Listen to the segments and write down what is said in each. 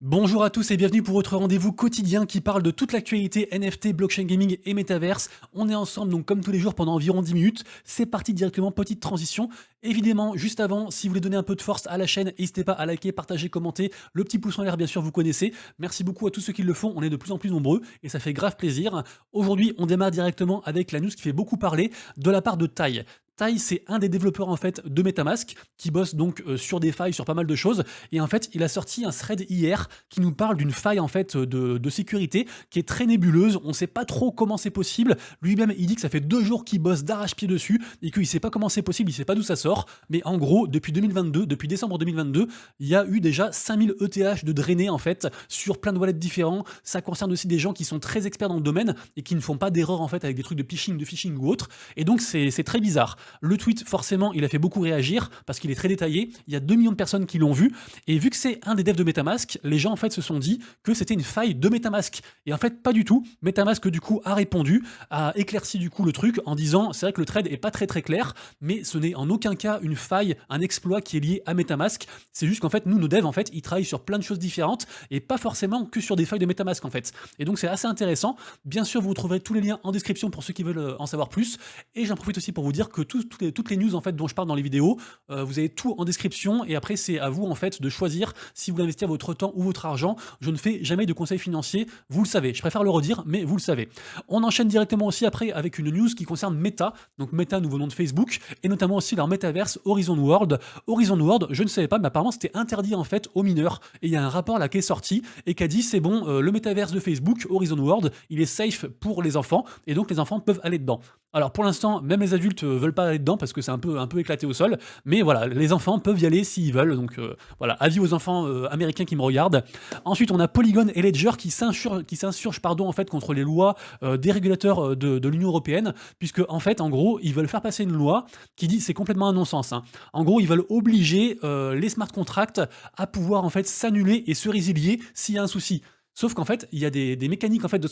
Bonjour à tous et bienvenue pour votre rendez-vous quotidien qui parle de toute l'actualité NFT, blockchain gaming et métaverse. On est ensemble donc comme tous les jours pendant environ 10 minutes. C'est parti directement, petite transition. Évidemment, juste avant, si vous voulez donner un peu de force à la chaîne, n'hésitez pas à liker, partager, commenter. Le petit pouce en l'air, bien sûr, vous connaissez. Merci beaucoup à tous ceux qui le font. On est de plus en plus nombreux et ça fait grave plaisir. Aujourd'hui, on démarre directement avec la news qui fait beaucoup parler de la part de Tai. Tai, c'est un des développeurs en fait de MetaMask qui bosse donc sur des failles, sur pas mal de choses. Et en fait, il a sorti un thread hier qui nous parle d'une faille en fait de sécurité qui est très nébuleuse. On ne sait pas trop comment c'est possible. Lui-même, il dit que ça fait 2 jours qu'il bosse d'arrache-pied dessus et qu'il ne sait pas comment c'est possible, il ne sait pas d'où ça sort. Mais en gros, depuis 2022, depuis décembre 2022, il y a eu déjà 5000 ETH de drainés en fait sur plein de wallets différents. Ça concerne aussi des gens qui sont très experts dans le domaine et qui ne font pas d'erreurs en fait avec des trucs de phishing ou autre. Et donc c'est très bizarre. Le tweet, forcément, il a fait beaucoup réagir parce qu'il est très détaillé. Il y a 2 millions de personnes qui l'ont vu. Et vu que c'est un des devs de MetaMask, les gens en fait se sont dit que c'était une faille de MetaMask. Et en fait, pas du tout. MetaMask du coup a répondu, a éclairci du coup le truc en disant c'est vrai que le trade est pas très très clair, mais ce n'est en aucun cas une faille, un exploit qui est lié à MetaMask. C'est juste qu'en fait nous, nos devs en fait, ils travaillent sur plein de choses différentes et pas forcément que sur des failles de MetaMask en fait. Et donc c'est assez intéressant. Bien sûr, vous trouverez tous les liens en description pour ceux qui veulent en savoir plus. Et j'en profite aussi pour vous dire que toutes les news en fait dont je parle dans les vidéos, vous avez tout en description et après c'est à vous en fait de choisir si vous voulez investir votre temps ou votre argent. Je ne fais jamais de conseils financiers, vous le savez. Je préfère le redire, mais vous le savez. On enchaîne directement aussi après avec une news qui concerne Meta, donc Meta, nouveau nom de Facebook, et notamment aussi leur métaverse Horizon World. Horizon World, je ne savais pas, mais apparemment c'était interdit en fait aux mineurs. Et il y a un rapport là qui est sorti et qui a dit c'est bon, le métaverse de Facebook, Horizon World, il est safe pour les enfants et donc les enfants peuvent aller dedans. Alors pour l'instant, même les adultes veulent pas aller dedans parce que c'est un peu éclaté au sol, mais voilà, les enfants peuvent y aller s'ils veulent. Donc voilà, avis aux enfants américains qui me regardent. Ensuite, on a Polygon et Ledger qui s'insurgent pardon en fait contre les lois des régulateurs de l'Union européenne, puisque en fait, en gros, ils veulent faire passer une loi qui dit c'est complètement un non-sens. Hein. En gros, ils veulent obliger les smart contracts à pouvoir en fait s'annuler et se résilier s'il y a un souci. Sauf qu'en fait, il y a des mécaniques en fait de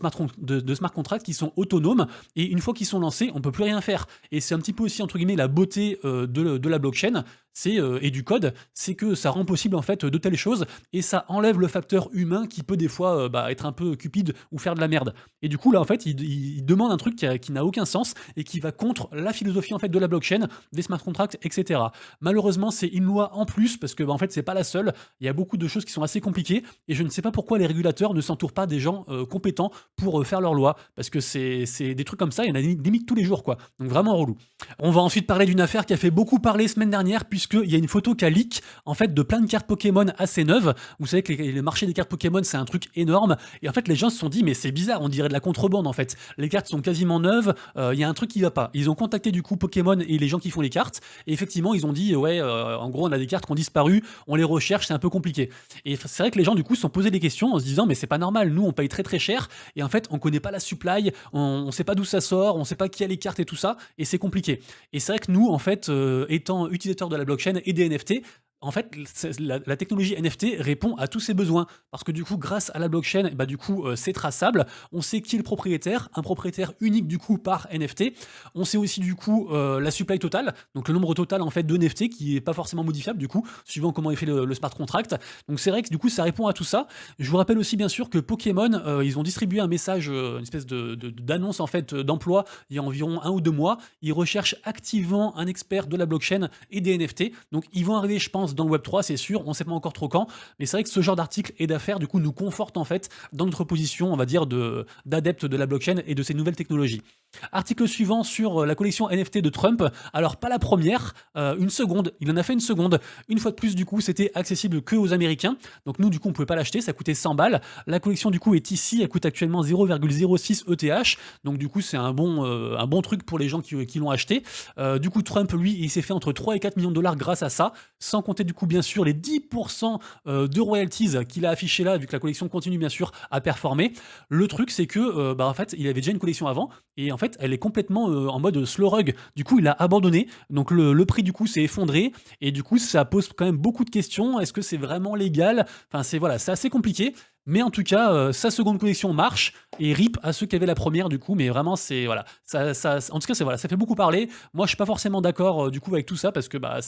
smart contracts qui sont autonomes et une fois qu'ils sont lancés, on peut plus rien faire. Et c'est un petit peu aussi entre guillemets la beauté de la blockchain, et du code, c'est que ça rend possible en fait de telles choses et ça enlève le facteur humain qui peut des fois être un peu cupide ou faire de la merde. Et du coup là en fait, il demande un truc qui n'a aucun sens et qui va contre la philosophie en fait de la blockchain, des smart contracts, etc. Malheureusement, c'est une loi en plus parce que en fait c'est pas la seule. Il y a beaucoup de choses qui sont assez compliquées et je ne sais pas pourquoi les régulateurs ne s'entourent pas des gens compétents pour faire leurs lois parce que c'est des trucs comme ça, il y en a limite tous les jours quoi. Donc vraiment relou. On va ensuite parler d'une affaire qui a fait beaucoup parler semaine dernière puisqu'il y a une photo qui a leak en fait de plein de cartes Pokémon assez neuves. Vous savez que le marché des cartes Pokémon c'est un truc énorme et en fait les gens se sont dit mais c'est bizarre, on dirait de la contrebande en fait. Les cartes sont quasiment neuves, il y a un truc qui va pas. Ils ont contacté du coup Pokémon et les gens qui font les cartes et effectivement ils ont dit ouais en gros on a des cartes qui ont disparu, on les recherche, c'est un peu compliqué. Et c'est vrai que les gens du coup se sont posé des questions en se disant mais c'est pas normal, nous on paye très très cher et en fait on connaît pas la supply, on sait pas d'où ça sort, on sait pas qui a les cartes et tout ça et c'est compliqué. Et c'est vrai que nous, en fait, étant utilisateurs de la blockchain et des NFT, en fait, la technologie NFT répond à tous ces besoins. Parce que du coup, grâce à la blockchain, bah, du coup, c'est traçable. On sait qui est le propriétaire, un propriétaire unique du coup par NFT. On sait aussi du coup la supply totale, donc le nombre total en fait de NFT qui est pas forcément modifiable du coup, suivant comment est fait le smart contract. Donc c'est vrai que du coup, ça répond à tout ça. Je vous rappelle aussi bien sûr que Pokémon, ils ont distribué un message, une espèce d'annonce en fait d'emploi il y a environ 1 ou 2 mois. Ils recherchent activement un expert de la blockchain et des NFT. Donc ils vont arriver, je pense, dans le Web3, c'est sûr. On ne sait pas encore trop quand. Mais c'est vrai que ce genre d'article et d'affaires, du coup, nous conforte en fait dans notre position, on va dire, d'adepte de la blockchain et de ces nouvelles technologies. Article suivant sur la collection NFT de Trump. Alors, pas la première, une seconde. Il en a fait une seconde. Une fois de plus, du coup, c'était accessible que aux Américains. Donc, nous, du coup, on pouvait pas l'acheter. Ça coûtait 100 balles. La collection, du coup, est ici. Elle coûte actuellement 0,06 ETH. Donc, du coup, c'est un bon truc pour les gens qui l'ont acheté. Du coup, Trump, lui, il s'est fait entre 3 et 4 millions de dollars grâce à ça. Sans compter, du coup, bien sûr, les 10% de royalties qu'il a affiché là, vu que la collection continue, bien sûr, à performer. Le truc, c'est que, en fait, il avait déjà une collection avant. Et en fait, elle est complètement en mode slow rug. Du coup, il a abandonné. Donc, le prix, du coup, s'est effondré. Et du coup, ça pose quand même beaucoup de questions. Est-ce que c'est vraiment légal? Enfin, c'est assez compliqué. Mais en tout cas, sa seconde collection marche. Et RIP à ceux qui avaient la première, du coup. Mais vraiment, c'est. Voilà. En tout cas, ça fait beaucoup parler. Moi, je suis pas forcément d'accord, du coup, avec tout ça. Parce que, bah,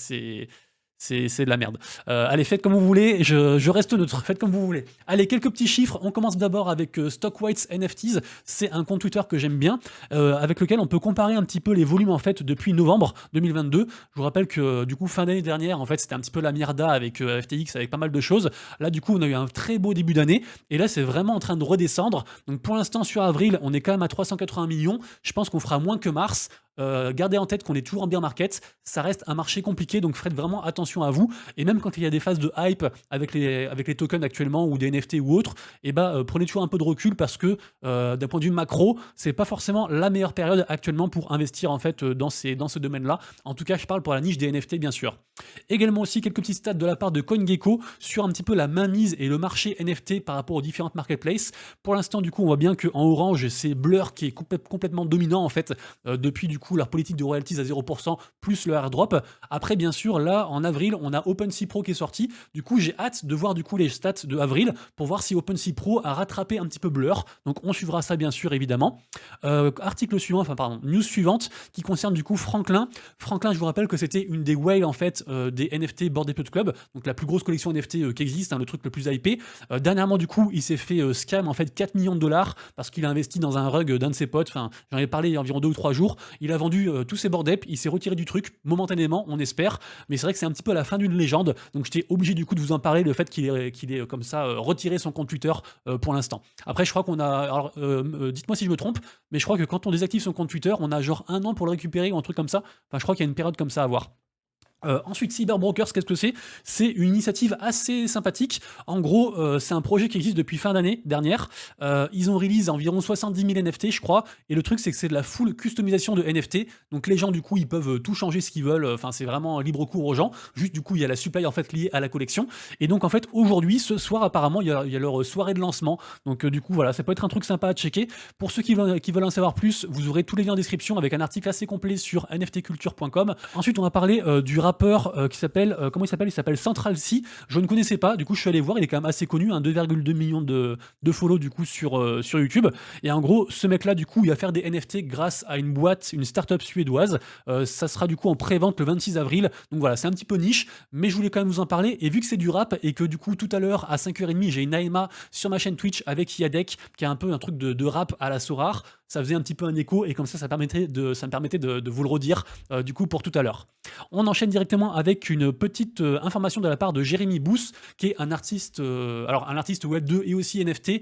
c'est de la merde. Allez, faites comme vous voulez, je reste neutre, faites comme vous voulez. Allez, quelques petits chiffres. On commence d'abord avec Stockwhite's NFTs. C'est un compte Twitter que j'aime bien, avec lequel on peut comparer un petit peu les volumes en fait depuis novembre 2022. Je vous rappelle que du coup fin d'année dernière, en fait, c'était un petit peu la mierda avec FTX, avec pas mal de choses. Là, du coup, on a eu un très beau début d'année, et là, c'est vraiment en train de redescendre. Donc pour l'instant, sur avril, on est quand même à 380 millions. Je pense qu'on fera moins que mars. Gardez en tête qu'on est toujours en bear market, ça reste un marché compliqué, donc faites vraiment attention à vous. Et même quand il y a des phases de hype avec les tokens actuellement ou des NFT ou autres, et prenez toujours un peu de recul parce que d'un point de vue macro, c'est pas forcément la meilleure période actuellement pour investir en fait dans ce domaine-là. En tout cas, je parle pour la niche des NFT bien sûr. Également aussi quelques petits stats de la part de CoinGecko sur un petit peu la mainmise et le marché NFT par rapport aux différentes marketplaces. Pour l'instant, du coup, on voit bien qu'en orange, c'est Blur qui est complètement dominant en fait depuis du coup leur politique de royalties à 0% plus le airdrop. Après, bien sûr, là en avril, on a OpenSea Pro qui est sorti. Du coup, j'ai hâte de voir du coup les stats de avril pour voir si OpenSea Pro a rattrapé un petit peu Blur. Donc, on suivra ça bien sûr évidemment. News suivante qui concerne du coup Franklin. Franklin, je vous rappelle que c'était une des whales en fait des NFT Bored Ape Club, donc la plus grosse collection NFT qui existe, le truc le plus hypé. Dernièrement, du coup, il s'est fait scam en fait 4 millions de dollars parce qu'il a investi dans un rug d'un de ses potes. Enfin, j'en ai parlé il y a environ 2 ou 3 jours. Il a vendu tous ses Bored Ape, il s'est retiré du truc momentanément, on espère. Mais c'est vrai que c'est un petit peu la fin d'une légende. Donc j'étais obligé du coup de vous en parler, le fait qu'il ait comme ça retiré son compte Twitter pour l'instant. Après, je crois qu'on a. Alors, dites-moi si je me trompe, mais je crois que quand on désactive son compte Twitter, on a genre 1 an pour le récupérer ou un truc comme ça. Enfin, je crois qu'il y a une période comme ça à voir. Ensuite, Cyberbrokers, qu'est-ce que c'est? C'est une initiative assez sympathique. En gros, c'est un projet qui existe depuis fin d'année dernière. Ils ont release environ 70 000 NFT, je crois. Et le truc, c'est que c'est de la full customisation de NFT. Donc les gens, du coup, ils peuvent tout changer ce qu'ils veulent. Enfin, c'est vraiment libre cours aux gens. Juste, du coup, il y a la supply en fait liée à la collection. Et donc, en fait, aujourd'hui, ce soir, apparemment, il y a leur soirée de lancement. Donc, du coup, voilà, ça peut être un truc sympa à checker. Pour ceux qui veulent en savoir plus, vous aurez tous les liens en description avec un article assez complet sur nftculture.com. Ensuite, on a parlé du rappeur qui s'appelle, comment il s'appelle? Il s'appelle Central C. Je ne connaissais pas, du coup je suis allé voir, il est quand même assez connu, 2,2 millions de follow du coup sur YouTube. Et en gros, ce mec là du coup il va faire des NFT grâce à une boîte, une startup suédoise. Ça sera du coup en pré-vente le 26 avril. Donc voilà, c'est un petit peu niche, mais je voulais quand même vous en parler. Et vu que c'est du rap et que du coup tout à l'heure à 5h30 j'ai une AMA sur ma chaîne Twitch avec Yadek qui a un peu un truc de rap à la Sorar, ça faisait un petit peu un écho et comme ça me permettait de vous le redire du coup pour tout à l'heure. On enchaîne directement avec une petite information de la part de Jérémy Bouss, qui est un artiste Web 2 et aussi NFT,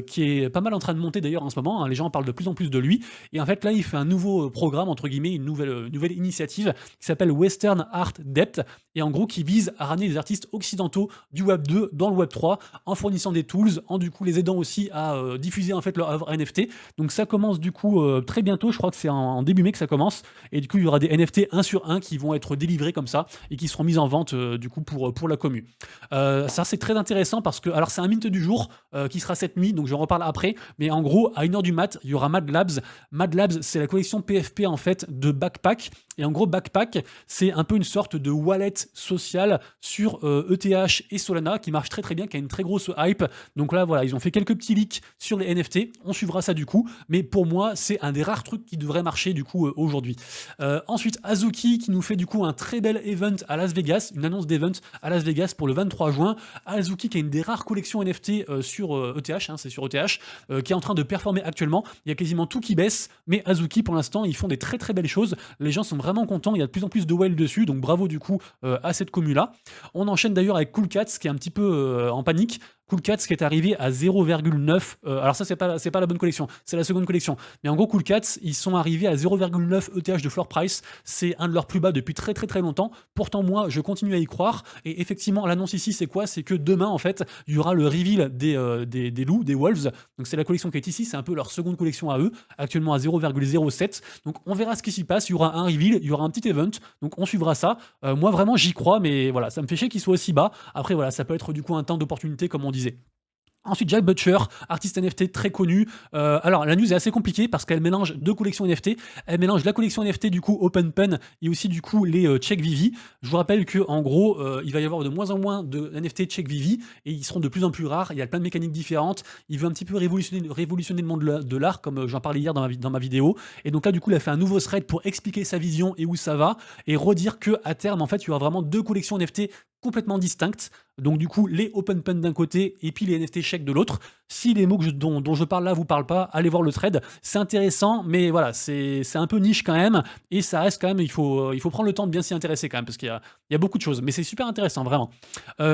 qui est pas mal en train de monter d'ailleurs en ce moment. Les gens parlent de plus en plus de lui. Et en fait, là, il fait un nouveau programme, entre guillemets, une nouvelle initiative qui s'appelle Western Art Depth, et en gros, qui vise à ramener les artistes occidentaux du Web 2 dans le Web 3 en fournissant des tools, en du coup les aidant aussi à diffuser en fait leur œuvre NFT. Donc ça commence du coup très bientôt, je crois que c'est en début mai que ça commence, et du coup il y aura des NFT 1 sur 1 qui vont être délivrés comme ça et qui seront mis en vente du coup pour la commu. Ça c'est très intéressant parce que, alors c'est un mint du jour qui sera cette nuit, donc j'en reparle après, mais en gros à 1h du mat, il y aura Mad Labs. Mad Labs, c'est la collection PFP en fait de Backpack, et en gros Backpack, c'est un peu une sorte de wallet social sur ETH et Solana qui marche très très bien, qui a une très grosse hype. Donc là voilà, ils ont fait quelques petits leaks sur les NFT, on suivra ça du coup, mais pour moi c'est un des rares trucs qui devrait marcher du coup aujourd'hui. Ensuite Azuki qui nous fait du coup un très bel event à Las Vegas, une annonce d'event à Las Vegas pour le 23 juin. Azuki qui a une des rares collections NFT sur ETH, c'est sur ETH, qui est en train de performer actuellement. Il y a quasiment tout qui baisse, mais Azuki pour l'instant ils font des très très belles choses. Les gens sont vraiment contents, il y a de plus en plus de whales dessus, donc bravo du coup à cette commu là. On enchaîne d'ailleurs avec Cool Cats qui est un petit peu en panique. Cool Cats qui est arrivé à 0,9. Alors ça, c'est pas la bonne collection, c'est la seconde collection. Mais en gros, Cool Cats, ils sont arrivés à 0,9 ETH de floor price. C'est un de leurs plus bas depuis très très très longtemps. Pourtant, moi, je continue à y croire. Et effectivement, l'annonce ici, c'est quoi? C'est que demain, en fait, il y aura le reveal des loups, des wolves. Donc c'est la collection qui est ici, c'est un peu leur seconde collection à eux, actuellement à 0,07. Donc on verra ce qui s'y passe. Il y aura un reveal, il y aura un petit event. Donc on suivra ça. Moi, vraiment, j'y crois, mais voilà, ça me fait chier qu'il soit aussi bas. Après, voilà, ça peut être du coup un temps d'opportunité, comme on disait. Ensuite, Jack Butcher, artiste NFT très connu. Alors, la news est assez compliquée parce qu'elle mélange deux collections NFT. Elle mélange la collection NFT du coup Open Pen et aussi du coup les Check Vivi. Je vous rappelle que en gros, il va y avoir de moins en moins de NFT Check Vivi et ils seront de plus en plus rares. Il y a plein de mécaniques différentes. Il veut un petit peu révolutionner le monde de l'art, comme j'en parlais hier dans ma vidéo. Et donc là, du coup, il a fait un nouveau thread pour expliquer sa vision et où ça va et redire que à terme, en fait, il y aura vraiment deux collections NFT complètement distinctes. Donc du coup, les Open Pen d'un côté et puis les NFT Check de l'autre. Si les mots dont je parle là vous parlent pas, allez voir le thread. C'est intéressant, mais voilà, c'est un peu niche quand même. Et ça reste quand même, il faut prendre le temps de bien s'y intéresser quand même, parce qu'il y a beaucoup de choses. Mais c'est super intéressant, vraiment.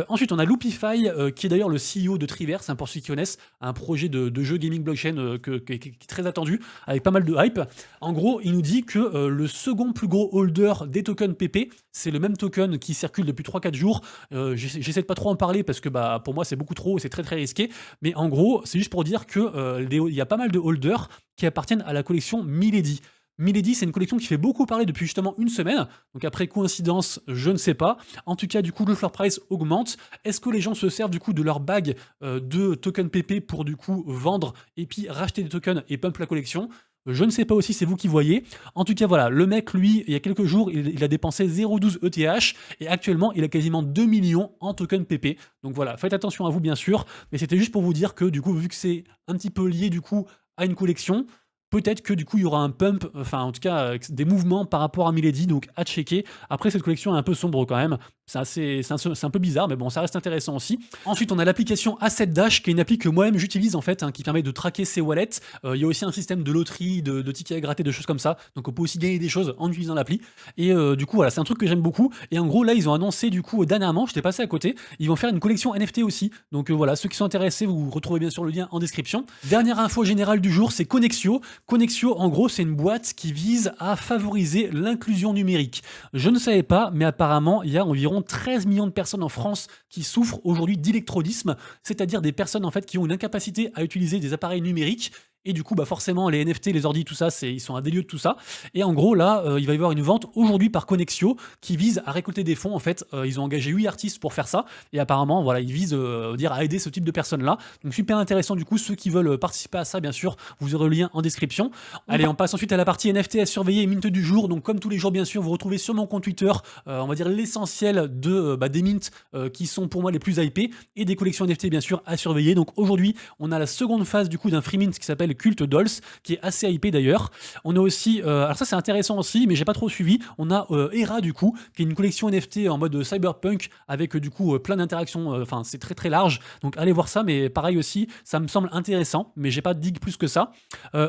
Ensuite, on a Loopify, qui est d'ailleurs le CEO de Triverse, hein, pour ceux qui connaissent, un projet de jeu gaming blockchain qui est très attendu, avec pas mal de hype. En gros, il nous dit que le second plus gros holder des tokens PP, c'est le même token qui circule depuis 3-4 jours. J'essaie de pas trop en parler parce que bah, pour moi c'est beaucoup trop, c'est très très risqué. Mais en gros, c'est juste pour dire que il y a pas mal de holders qui appartiennent à la collection Milady. Milady, c'est une collection qui fait beaucoup parler depuis justement une semaine. Donc après coïncidence, je ne sais pas. En tout cas, du coup, le floor price augmente. Est-ce que les gens se servent du coup de leur bag de tokens PP pour du coup vendre et puis racheter des tokens et pump la collection? Je ne sais pas aussi, c'est vous qui voyez. En tout cas, voilà, le mec, lui, il y a quelques jours, il a dépensé 0,12 ETH et actuellement, il a quasiment 2 millions en tokens PP. Donc voilà, faites attention à vous, bien sûr. Mais c'était juste pour vous dire que, du coup, vu que c'est un petit peu lié, du coup, à une collection, peut-être que du coup il y aura un pump, enfin en tout cas des mouvements par rapport à Milady, donc à checker. Après cette collection est un peu sombre quand même, c'est un peu bizarre, mais bon ça reste intéressant aussi. Ensuite on a l'application Asset Dash, qui est une appli que moi-même j'utilise en fait, hein, qui permet de traquer ses wallets. Il y a aussi un système de loterie, de tickets à gratter, de choses comme ça, donc on peut aussi gagner des choses en utilisant l'appli. Et du coup voilà, c'est un truc que j'aime beaucoup. Et en gros là ils ont annoncé du coup dernièrement, j'étais passé à côté, ils vont faire une collection NFT aussi. Donc voilà, ceux qui sont intéressés, vous retrouvez bien sûr le lien en description. Dernière info générale du jour, c'est Connexio. Connexio, en gros, c'est une boîte qui vise à favoriser l'inclusion numérique. Je ne savais pas, mais apparemment, il y a environ 13 millions de personnes en France qui souffrent aujourd'hui d'électrodisme, c'est-à-dire des personnes en fait qui ont une incapacité à utiliser des appareils numériques. Et du coup, bah forcément, les NFT, les ordi, tout ça, ils sont à des lieux de tout ça. Et en gros, là, il va y avoir une vente aujourd'hui par Connexio qui vise à récolter des fonds. En fait, ils ont engagé 8 artistes pour faire ça. Et apparemment, voilà, ils visent à aider ce type de personnes-là. Donc super intéressant. Du coup, ceux qui veulent participer à ça, bien sûr, vous aurez le lien en description. Allez, on passe ensuite à la partie NFT à surveiller et mint du jour. Donc comme tous les jours, bien sûr, vous retrouvez sur mon compte Twitter, on va dire l'essentiel des mints qui sont pour moi les plus hypés et des collections NFT, bien sûr, à surveiller. Donc aujourd'hui, on a la seconde phase du coup d'un free mint qui s'appelle Cult Dolls, qui est assez hypé d'ailleurs. On a aussi, alors ça c'est intéressant aussi, mais j'ai pas trop suivi. On a Hera du coup, qui est une collection NFT en mode cyberpunk avec du coup plein d'interactions. Enfin, c'est très très large. Donc allez voir ça, mais pareil aussi, ça me semble intéressant, mais j'ai pas de dig plus que ça.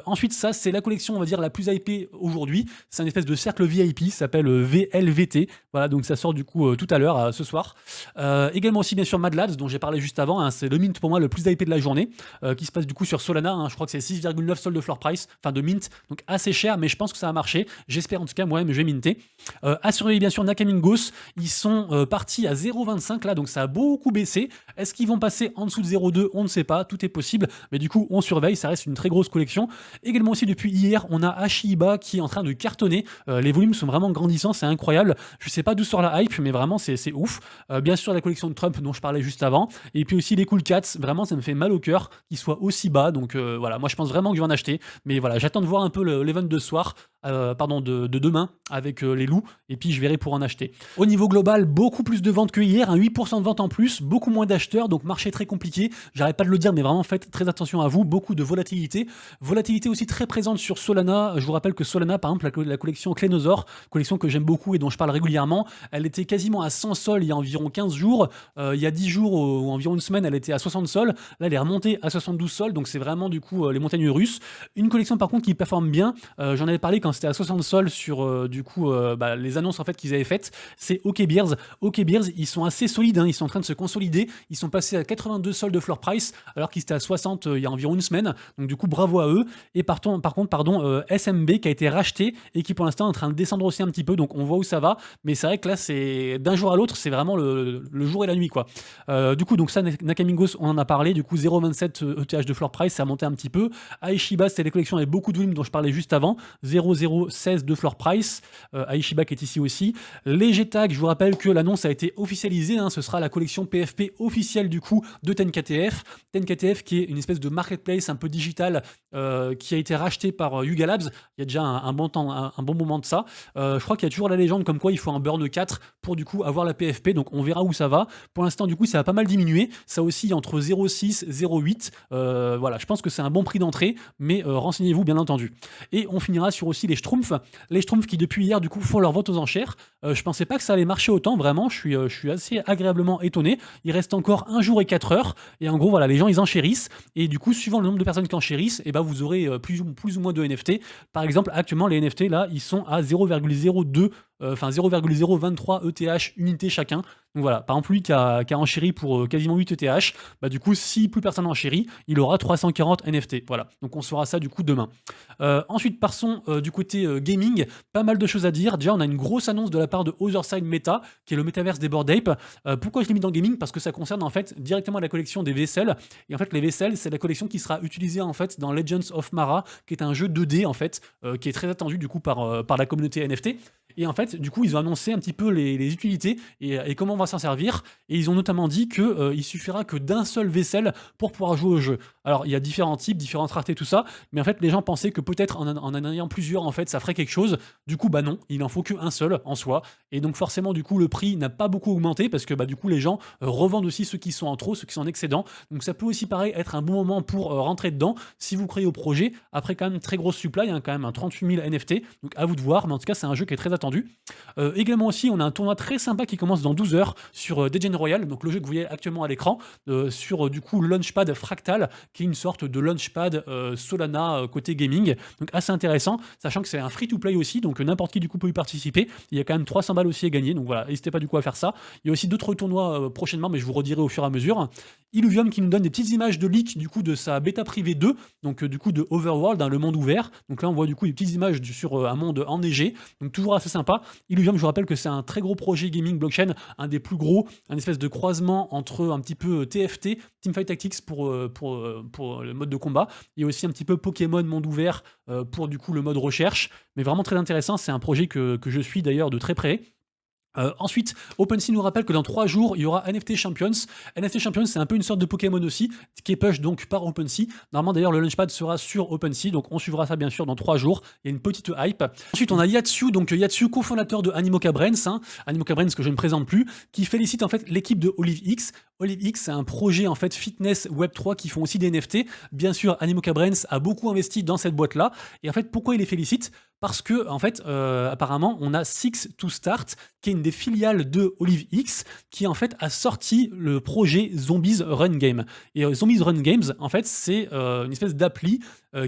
Ensuite, ça c'est la collection, on va dire la plus hypée aujourd'hui. C'est un espèce de cercle VIP, ça s'appelle VLVT. Voilà, donc ça sort du coup tout à l'heure, ce soir. Également aussi bien sûr Mad Labs, dont j'ai parlé juste avant. Hein, c'est le mint pour moi le plus hypé de la journée, qui se passe du coup sur Solana. Hein, je crois que c'est 6,9 soldes de floor price, enfin de mint, donc assez cher, mais je pense que ça va marcher. J'espère en tout cas, moi-même, je vais minter. À surveiller bien sûr Nakamingos, ils sont partis à 0,25 là, donc ça a beaucoup baissé. Est-ce qu'ils vont passer en dessous de 0,2? On ne sait pas, tout est possible, mais du coup on surveille, ça reste une très grosse collection. Également aussi depuis hier, on a Ashiba qui est en train de cartonner. Les volumes sont vraiment grandissants, c'est incroyable. Je sais pas d'où sort la hype, mais vraiment c'est ouf. Bien sûr la collection de Trump dont je parlais juste avant, et puis aussi les Cool Cats, vraiment ça me fait mal au cœur qu'ils soient aussi bas, donc voilà, moi je pense vraiment que je vais en acheter, mais voilà, j'attends de voir un peu l'event de soir, de demain avec les loups, et puis je verrai pour en acheter. Au niveau global, beaucoup plus de ventes que hier, un 8% de ventes en plus, beaucoup moins d'acheteurs, donc marché très compliqué, j'arrête pas de le dire, mais vraiment faites très attention à vous, beaucoup de volatilité aussi très présente sur Solana. Je vous rappelle que Solana, par exemple, la collection Clénosaure, collection que j'aime beaucoup et dont je parle régulièrement, elle était quasiment à 100 sols il y a environ 15 jours, il y a 10 jours ou environ une semaine, elle était à 60 sols, là elle est remontée à 72 sols, donc c'est vraiment du coup les montagnes russes. Une collection par contre qui performe bien, j'en avais parlé quand c'était à 60 sols sur les annonces en fait qu'ils avaient faites, c'est OK Beers. OK Beers, ils sont assez solides, hein, ils sont en train de se consolider, ils sont passés à 82 sols de floor price alors qu'ils étaient à 60 il y a environ une semaine, donc du coup bravo à eux. Et par contre, SMB qui a été racheté et qui pour l'instant est en train de descendre aussi un petit peu, donc on voit où ça va, mais c'est vrai que là c'est d'un jour à l'autre, c'est vraiment le jour et la nuit quoi. Du coup donc ça Nakamingos on en a parlé, du coup 0,27 ETH de floor price, ça a monté un petit peu. Aishiba, c'est les collections avec beaucoup de volume dont je parlais juste avant, 0,0 0,016 de floor price. Aishiba qui est ici aussi. Les G-Tags, je vous rappelle que l'annonce a été officialisée, hein, ce sera la collection PFP officielle du coup de TenKTF. TenKTF qui est une espèce de marketplace un peu digital qui a été racheté par Yuga Labs il y a déjà un bon moment de ça. Je crois qu'il y a toujours la légende comme quoi il faut un burn 4 pour du coup avoir la PFP, donc on verra où ça va. Pour l'instant du coup ça a pas mal diminué, ça oscille entre 0,6 0,8. Voilà, je pense que c'est un bon prix d'entrée, mais renseignez-vous bien entendu. Et on finira sur aussi les Schtroumpfs. Les Schtroumpfs qui depuis hier du coup font leur vente aux enchères. Je pensais pas que ça allait marcher autant, vraiment, je suis assez agréablement étonné. Il reste encore 1 jour et 4 heures, et en gros voilà, les gens ils enchérissent, et du coup suivant le nombre de personnes qui enchérissent, et ben vous aurez plus ou moins de NFT. Par exemple, actuellement les NFT là, ils sont à 0,02 0,023 ETH unité chacun. Donc voilà, par exemple lui qui a enchéri pour quasiment 8 ETH, bah du coup si plus personne enchérit, il aura 340 NFT. Voilà, donc on saura ça du coup demain. Ensuite passons du côté gaming, pas mal de choses à dire. Déjà on a une grosse annonce de la part de Otherside Meta, qui est le métaverse des Bored Ape. Pourquoi je l'ai mis dans le gaming? Parce que ça concerne en fait directement la collection des vaisselles. Et en fait les vaisselles, c'est la collection qui sera utilisée en fait dans Legends of Mara, qui est un jeu 2D en fait, qui est très attendu du coup par la communauté NFT. Et en fait, du coup, ils ont annoncé un petit peu les utilités et comment on va s'en servir. Et ils ont notamment dit qu'il suffira que d'un seul vaisselle pour pouvoir jouer au jeu. Alors, il y a différents types, différentes raretés, tout ça. Mais en fait, les gens pensaient que peut-être en ayant plusieurs, en fait, ça ferait quelque chose. Du coup, bah non, il en faut qu'un seul en soi. Et donc, forcément, du coup, le prix n'a pas beaucoup augmenté parce que, bah, du coup, les gens revendent aussi ceux qui sont en trop, ceux qui sont en excédent. Donc, ça peut aussi, pareil, être un bon moment pour rentrer dedans si vous croyez au projet. Après, quand même, très grosse supply, hein, quand même, un 38 000 NFT. Donc, à vous de voir. Mais en tout cas, c'est un jeu qui est très attendu. Également aussi, on a un tournoi très sympa qui commence dans 12 heures sur Dead Royal, donc le jeu que vous voyez actuellement à l'écran, sur du coup le Launchpad Fractal, qui est une sorte de Launchpad Solana côté gaming. Donc assez intéressant, sachant que c'est un free-to-play aussi, donc n'importe qui du coup peut y participer. Il y a quand même 300 balles aussi à gagner, donc voilà, n'hésitez pas du coup à faire ça. Il y a aussi d'autres tournois prochainement, mais je vous redirai au fur et à mesure. Illuvium qui nous donne des petites images de leak du coup de sa bêta privée 2, donc du coup de Overworld, hein, le monde ouvert. Donc là on voit du coup des petites images sur un monde enneigé, donc toujours assez sympa. Illuvium, je vous rappelle que c'est un très gros projet gaming blockchain, un des plus gros, un espèce de croisement entre un petit peu TFT, Teamfight Tactics pour le mode de combat, et aussi un petit peu Pokémon monde ouvert pour du coup le mode recherche, mais vraiment très intéressant, c'est un projet que je suis d'ailleurs de très près. Ensuite, OpenSea nous rappelle que dans 3 jours, il y aura NFT Champions. NFT Champions, c'est un peu une sorte de Pokémon aussi, qui est push donc par OpenSea. Normalement, d'ailleurs, le Launchpad sera sur OpenSea, donc on suivra ça bien sûr dans 3 jours. Il y a une petite hype. Ensuite, on a Yatsu, donc Yatsu, cofondateur de Animoca Brains, hein, Animoca Brains que je ne présente plus, qui félicite en fait l'équipe de OliveX. OliveX, c'est un projet en fait fitness Web3 qui font aussi des NFT. Bien sûr, Animoca Brains a beaucoup investi dans cette boîte-là. Et en fait, pourquoi il les félicite? Parce que, en fait, apparemment, on a Six to Start, qui est une des filiales de OliveX, qui en fait a sorti le projet Zombies Run Game. Et Zombies Run Games, en fait, c'est une espèce d'appli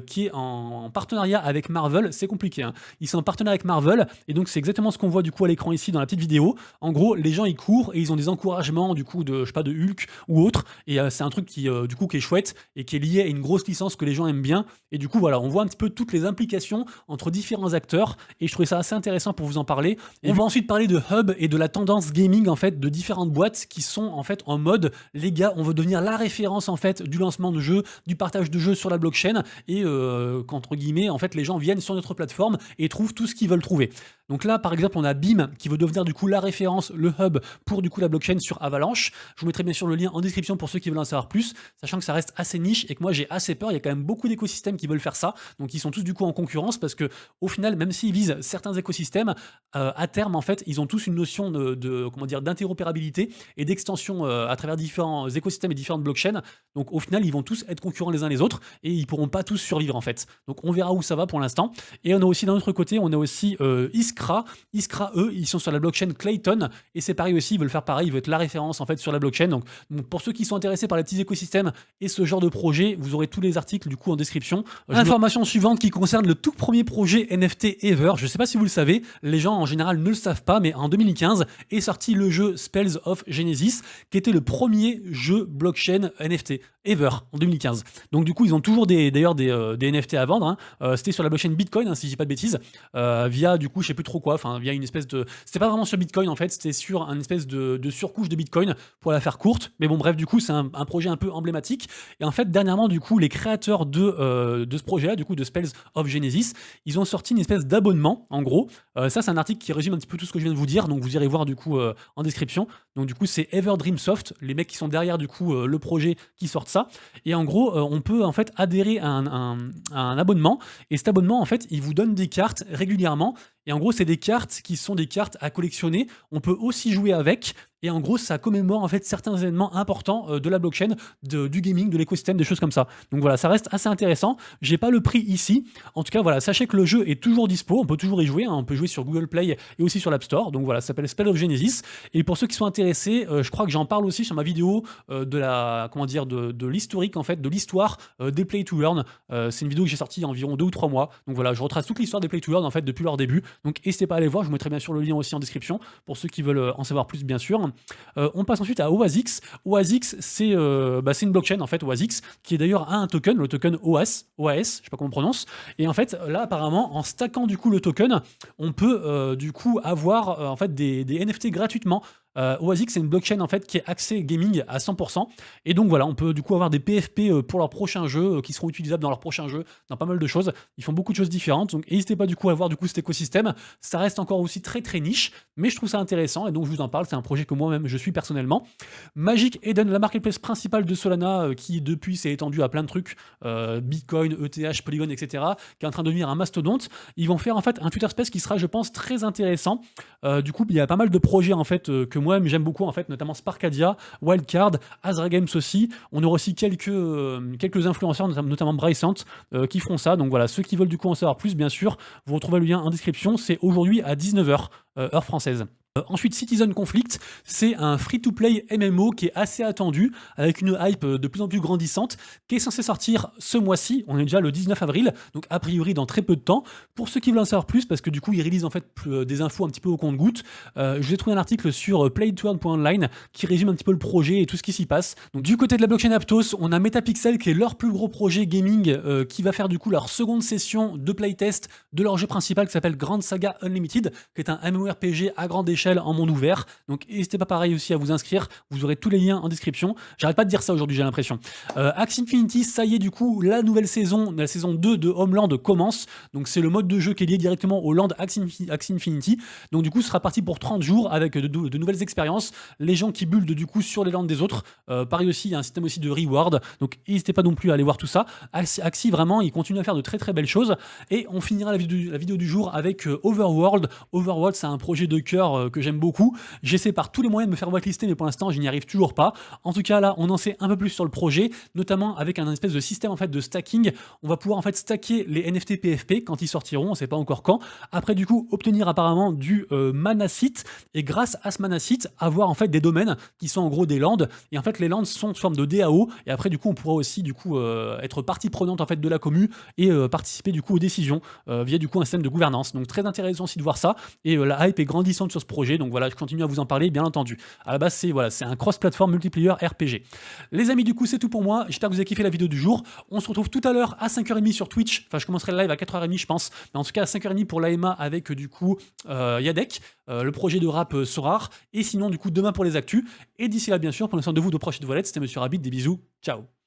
qui est en partenariat avec Marvel. C'est compliqué, hein. Ils sont en partenariat avec Marvel, et donc c'est exactement ce qu'on voit du coup à l'écran ici dans la petite vidéo. En gros, les gens ils courent et ils ont des encouragements du coup de, je sais pas, de Hulk ou autre. Et c'est un truc qui du coup qui est chouette et qui est lié à une grosse licence que les gens aiment bien. Et du coup, voilà, on voit un petit peu toutes les implications entre différents acteurs. Et je trouvais ça assez intéressant pour vous en parler. Et on va ensuite parler de Hub et de la tendance gaming en fait de différentes boîtes qui sont en fait en mode les gars, on veut devenir la référence en fait du lancement de jeux, du partage de jeux sur la blockchain et qu'entre guillemets en fait les gens viennent sur notre plateforme et trouvent tout ce qu'ils veulent trouver. Donc là par exemple on a BIM qui veut devenir du coup la référence, le hub pour du coup la blockchain sur Avalanche. Je vous mettrai bien sûr le lien en description pour ceux qui veulent en savoir plus, sachant que ça reste assez niche et que moi j'ai assez peur. Il y a quand même beaucoup d'écosystèmes qui veulent faire ça, donc ils sont tous du coup en concurrence parce que au final même s'ils visent certains écosystèmes, à terme en fait ils ont tous une notion de comment dire d'interopérabilité et d'extension à travers différents écosystèmes et différentes blockchains. Donc au final ils vont tous être concurrents les uns les autres et ils pourront pas tous survivre en fait. Donc on verra où ça va pour l'instant. Et on a aussi d'un autre côté on a aussi Iskra. Iskra eux ils sont sur la blockchain Clayton et c'est pareil aussi, ils veulent faire pareil, ils veulent être la référence en fait sur la blockchain. Donc pour ceux qui sont intéressés par les petits écosystèmes et ce genre de projet, vous aurez tous les articles du coup en description. Information suivante qui concerne le tout premier projet NFT ever. Je sais pas si vous le savez, les gens en général ne le savent pas, mais en 2015 est sorti le jeu Spells of Genesis, qui était le premier jeu blockchain NFT ever en 2015. Donc du coup ils ont toujours d'ailleurs des NFT à vendre, hein. C'était sur la blockchain Bitcoin, hein, si je dis pas de bêtises, via du coup je sais plus trop quoi, enfin via une espèce de... C'était pas vraiment sur Bitcoin en fait, c'était sur un espèce de surcouche de Bitcoin pour la faire courte. Mais bon bref, du coup c'est un projet un peu emblématique. Et en fait dernièrement du coup les créateurs de ce projet-là, du coup de Spells of Genesis, ils ont sorti une espèce d'abonnement en gros. Ça c'est un article qui résume un petit peu tout ce que je viens de vous dire, donc vous irez voir du coup en description. Donc du coup c'est Everdreamsoft, les mecs qui sont derrière du coup le projet qui sortent ça. Et en gros on peut en fait adhérer à un abonnement, et cet abonnement en fait il vous donne des cartes régulièrement. Et en gros, c'est des cartes qui sont des cartes à collectionner. On peut aussi jouer avec. Et en gros, ça commémore en fait certains événements importants de la blockchain, du gaming, de l'écosystème, des choses comme ça. Donc voilà, ça reste assez intéressant. J'ai pas le prix ici. En tout cas, voilà, sachez que le jeu est toujours dispo. On peut toujours y jouer. Hein. On peut jouer sur Google Play et aussi sur l'App Store. Donc voilà, ça s'appelle Spell of Genesis. Et pour ceux qui sont intéressés, je crois que j'en parle aussi sur ma vidéo de la, comment dire, de l'historique en fait, de l'histoire des Play to Earn. C'est une vidéo que j'ai sortie il y a environ 2 ou 3 mois. Donc voilà, je retrace toute l'histoire des Play to Earn en fait depuis leur début. Donc n'hésitez pas à aller voir, je vous mettrai bien sûr le lien aussi en description pour ceux qui veulent en savoir plus bien sûr. On passe ensuite à OASX. OASX c'est une blockchain en fait, OASX, qui est d'ailleurs un token, le token OAS, je sais pas comment on prononce. Et en fait là apparemment en stackant du coup le token, on peut du coup avoir en fait des NFT gratuitement. OASX c'est une blockchain en fait qui est axée gaming à 100%, et donc voilà on peut du coup avoir des PFP pour leurs prochains jeux qui seront utilisables dans leurs prochains jeux, dans pas mal de choses. Ils font beaucoup de choses différentes, donc n'hésitez pas du coup à voir du coup cet écosystème. Ça reste encore aussi très très niche, mais je trouve ça intéressant et donc je vous en parle. C'est un projet que moi-même je suis personnellement. Magic Eden, la marketplace principale de Solana, qui depuis s'est étendue à plein de trucs, Bitcoin, ETH, Polygon, etc., qui est en train de devenir un mastodonte. Ils vont faire en fait un Twitter Space qui sera, je pense, très intéressant. Du coup, il y a pas mal de projets en fait que moi-même j'aime beaucoup en fait, notamment Sparkadia, Wildcard, Azra Games aussi. On aura aussi quelques influenceurs, notamment Brycent, qui feront ça. Donc voilà, ceux qui veulent du coup en savoir plus, bien sûr, vous retrouvez le lien en description. C'est aujourd'hui à 19h, heure française. Ensuite, Citizen Conflict, c'est un free-to-play MMO qui est assez attendu, avec une hype de plus en plus grandissante, qui est censé sortir ce mois-ci. On est déjà le 19 avril, donc a priori dans très peu de temps. Pour ceux qui veulent en savoir plus, parce que du coup ils réalisent en fait des infos un petit peu au compte-gouttes, je vous ai trouvé un article sur playtoearn.online qui résume un petit peu le projet et tout ce qui s'y passe. Donc du côté de la blockchain Aptos, on a Metapixel qui est leur plus gros projet gaming, qui va faire du coup leur seconde session de playtest de leur jeu principal qui s'appelle Grand Saga Unlimited, qui est un MMORPG à grande échelle en monde ouvert. Donc n'hésitez pas pareil aussi à vous inscrire, vous aurez tous les liens en description. J'arrête pas de dire ça aujourd'hui, j'ai l'impression. Axie Infinity, ça y est, du coup la nouvelle saison, la saison 2 de Homeland commence. Donc c'est le mode de jeu qui est lié directement au land Axie Infinity. Donc du coup ce sera parti pour 30 jours avec de nouvelles expériences, les gens qui buildent du coup sur les lands des autres. Pareil aussi, il y a un système aussi de reward, donc n'hésitez pas non plus à aller voir tout ça. Axie vraiment, il continue à faire de très très belles choses. Et on finira la vidéo du jour avec Overworld. Overworld, c'est un projet de cœur que j'aime beaucoup. J'essaie par tous les moyens de me faire whitelister, mais pour l'instant je n'y arrive toujours pas. En tout cas là on en sait un peu plus sur le projet, notamment avec un espèce de système en fait de stacking. On va pouvoir en fait stacker les NFT PFP quand ils sortiront, on sait pas encore quand. Après du coup obtenir apparemment du manacite, et grâce à ce manacite avoir en fait des domaines qui sont en gros des lands, et en fait les lands sont sous forme de DAO, et après du coup on pourra aussi du coup être partie prenante en fait de la commu et participer du coup aux décisions via du coup un système de gouvernance. Donc très intéressant aussi de voir ça, et la hype est grandissante sur ce projet, donc voilà, je continue à vous en parler bien entendu. À la base c'est voilà, c'est un cross-platform multiplayer RPG. Les amis, du coup c'est tout pour moi, j'espère que vous avez kiffé la vidéo du jour. On se retrouve tout à l'heure à 5h30 sur Twitch, enfin je commencerai le live à 4h30 je pense, mais en tout cas à 5h30 pour l'AMA avec du coup Yadek, le projet de rap Sorar, et sinon du coup demain pour les actus. Et d'ici là bien sûr, prenez soin de vous, de proches et de vos lettres, c'était Monsieur Rabbit, des bisous, ciao.